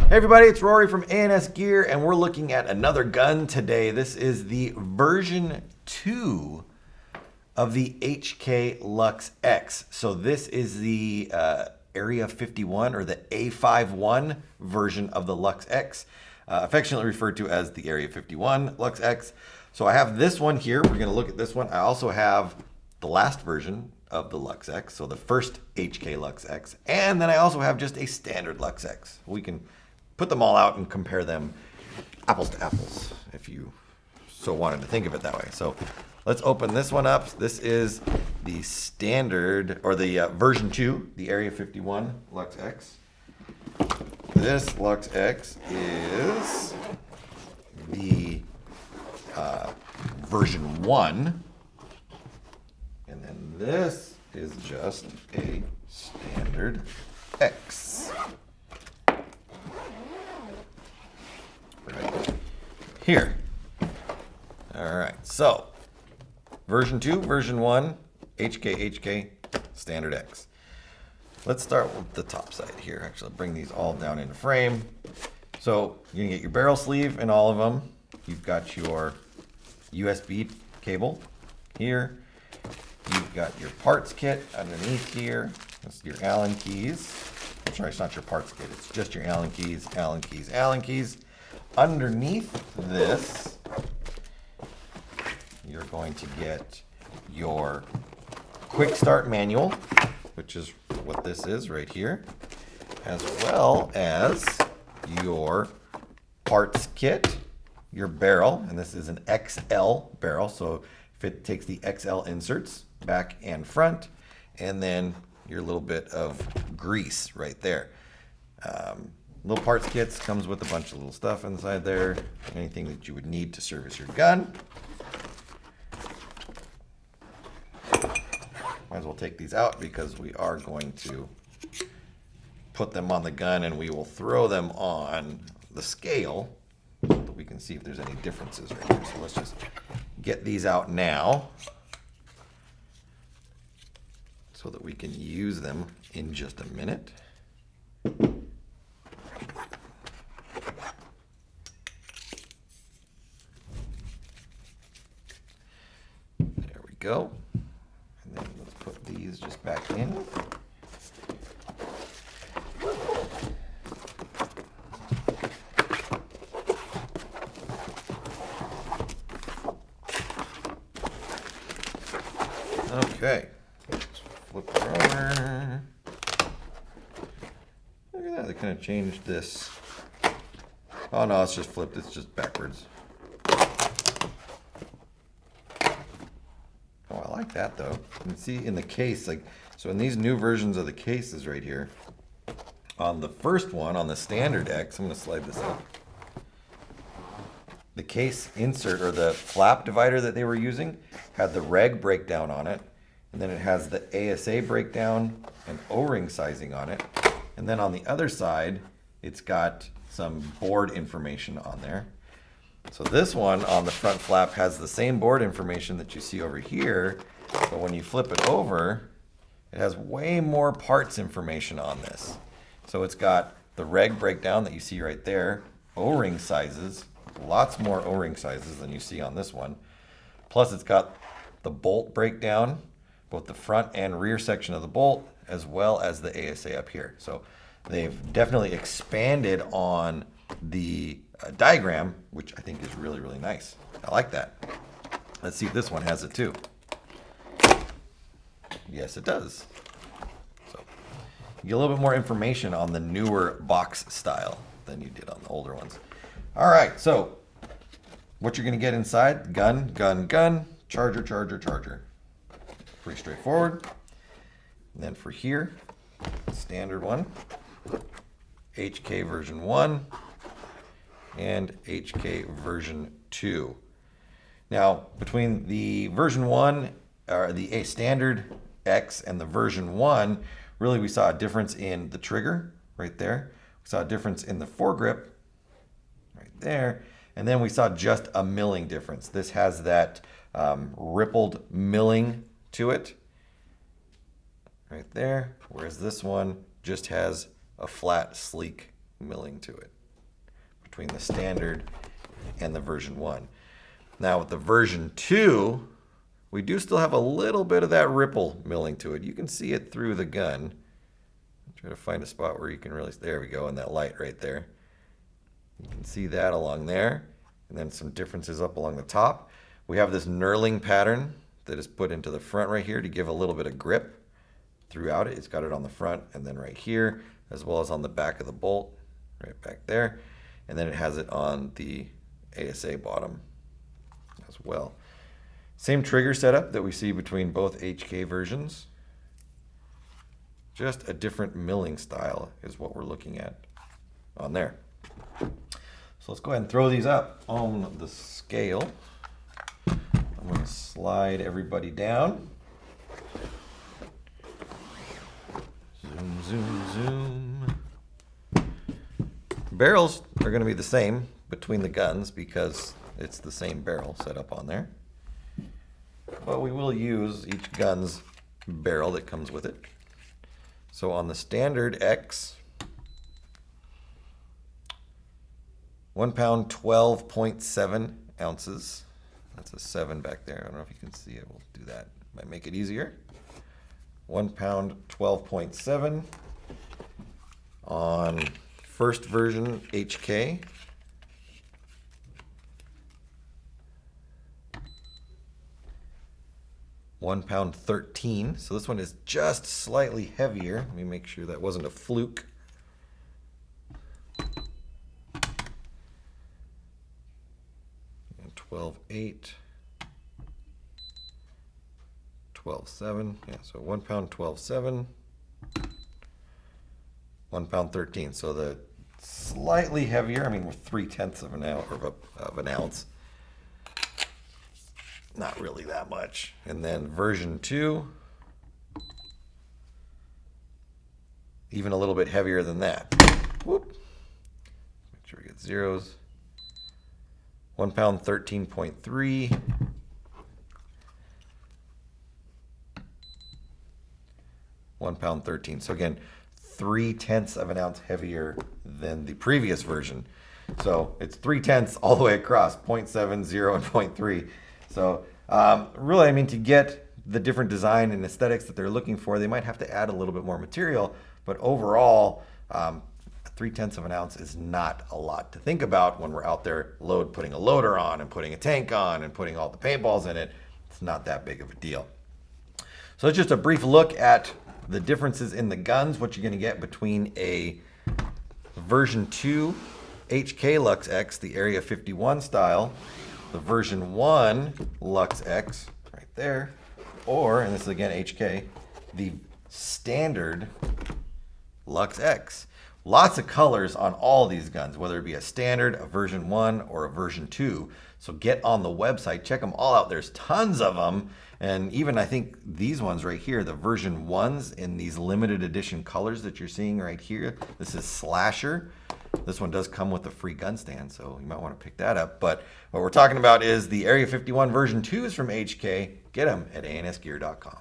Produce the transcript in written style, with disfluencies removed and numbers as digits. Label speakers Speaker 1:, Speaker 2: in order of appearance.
Speaker 1: Hey everybody, it's Rory from A&S Gear, and we're looking at another gun today. This is the version 2 of the HK Luxe X. So this is the Area 51 or the A51 version of the Luxe X, affectionately referred to as the Area 51 Luxe X. So I have this one here. We're going to look at this one. I also have the last version of the Luxe X, so the first HK Luxe X, and then I also have just a standard Luxe X. We can put them all out and compare them apples to apples, if you so wanted to think of it that way. So let's open this one up. This is the standard, or the version 2, the Area 51 Luxe X. This Luxe X is the version 1. And then this is just a standard X. Right here. All right, so version 2, version 1, HK, standard X. Let's start with the top side here. Actually, I'll bring these all down into frame. So you're gonna get your barrel sleeve in all of them. You've got your USB cable here. You've got your parts kit underneath here. That's your Allen keys. I'm sorry, it's not your parts kit. It's just your Allen keys, Allen keys, Allen keys. Underneath this, you're going to get your quick start manual, which is what this is right here, as well as your parts kit, your barrel, and this is an XL barrel, so it takes the XL inserts back and front, and then your little bit of grease right there. Little parts kits comes with a bunch of little stuff inside there, anything that you would need to service your gun. Might as well take these out because we are going to put them on the gun and we will throw them on the scale so that we can see if there's any differences right here. So let's just get these out now so that we can use them in just a minute. There we go. And then let's put these just back in. Okay. Flip it over. Look at that, they kind of changed this. Oh no, it's just flipped, it's just backwards. Oh, I like that though. You can see in the case, like, so in these new versions of the cases right here, on the first one, on the standard X, I'm gonna slide this up. The case insert, or the flap divider that they were using, had the reg breakdown on it. And then it has the ASA breakdown and O-ring sizing on it. And then on the other side, it's got some board information on there. So this one on the front flap has the same board information that you see over here, but when you flip it over, it has way more parts information on this. So it's got the reg breakdown that you see right there, O-ring sizes, lots more O-ring sizes than you see on this one. Plus it's got the bolt breakdown, both the front and rear section of the bolt, as well as the ASA up here. So they've definitely expanded on the diagram, which I think is really, really nice. I like that. Let's see if this one has it too. Yes, it does. So you get a little bit more information on the newer box style than you did on the older ones. All right, so what you're gonna get inside: gun, gun, gun, charger, charger, charger. Pretty straightforward. And then for here, standard one, HK version 1 and HK version 2. Now, between the version 1, or the standard X and the version 1, really we saw a difference in the trigger right there. We saw a difference in the foregrip right there. And then we saw just a milling difference. This has that rippled milling to it right there, whereas this one just has a flat, sleek milling to it. between the standard and the version 1. Now with the version 2, we do still have a little bit of that ripple milling to it. You can see it through the gun. Try to find a spot where you can really, there we go, in that light right there. You can see that along there, and then some differences up along the top. We have this knurling pattern that is put into the front right here to give a little bit of grip throughout it. It's got it on the front and then right here, as well as on the back of the bolt, right back there. And then it has it on the ASA bottom as well. Same trigger setup that we see between both HK versions. Just a different milling style is what we're looking at on there. So let's go ahead and throw these up on the scale. I'm going to slide everybody down. Zoom, zoom, zoom. Barrels are going to be the same between the guns because it's the same barrel set up on there. But we will use each gun's barrel that comes with it. So on the standard X, 1 pound, 12.7 ounces. That's a 7 back there. I don't know if you can see it. We'll do that. Might make it easier. 1 pound, 12.7 on first version HK. £1 pound 13. So this one is just slightly heavier. Let me make sure that wasn't a fluke. And 12.8. 12.7. Yeah, so 1 pound 12.7. 1 pound 13. So the slightly heavier. I mean, we're 3/10 of an ounce. Not really that much. And then version 2, even a little bit heavier than that. Whoop. Make sure we get zeros. 1 pound 13.3. 1 pound 13. So again, 3/10 of an ounce heavier than the previous version. So it's 3/10 all the way across, 0.7, 0, and 0.3. So really, I mean, to get the different design and aesthetics that they're looking for, they might have to add a little bit more material. But overall, 3/10 of an ounce is not a lot to think about when we're out there putting a loader on and putting a tank on and putting all the paintballs in it. It's not that big of a deal. So it's just a brief look at the differences in the guns, what you're going to get between a version 2 HK Luxe X, the Area 51 style, the version 1 Luxe X right there, or, and this is again HK, the standard Luxe X. Lots of colors on all these guns, whether it be a standard, a version 1, or a version 2. So get on the website, check them all out. There's tons of them. And even I think these ones right here, the version 1s in these limited edition colors that you're seeing right here. This is Slasher. This one does come with a free gun stand, so you might want to pick that up. But what we're talking about is the Area 51 version 2s from HK. Get them at ansgear.com.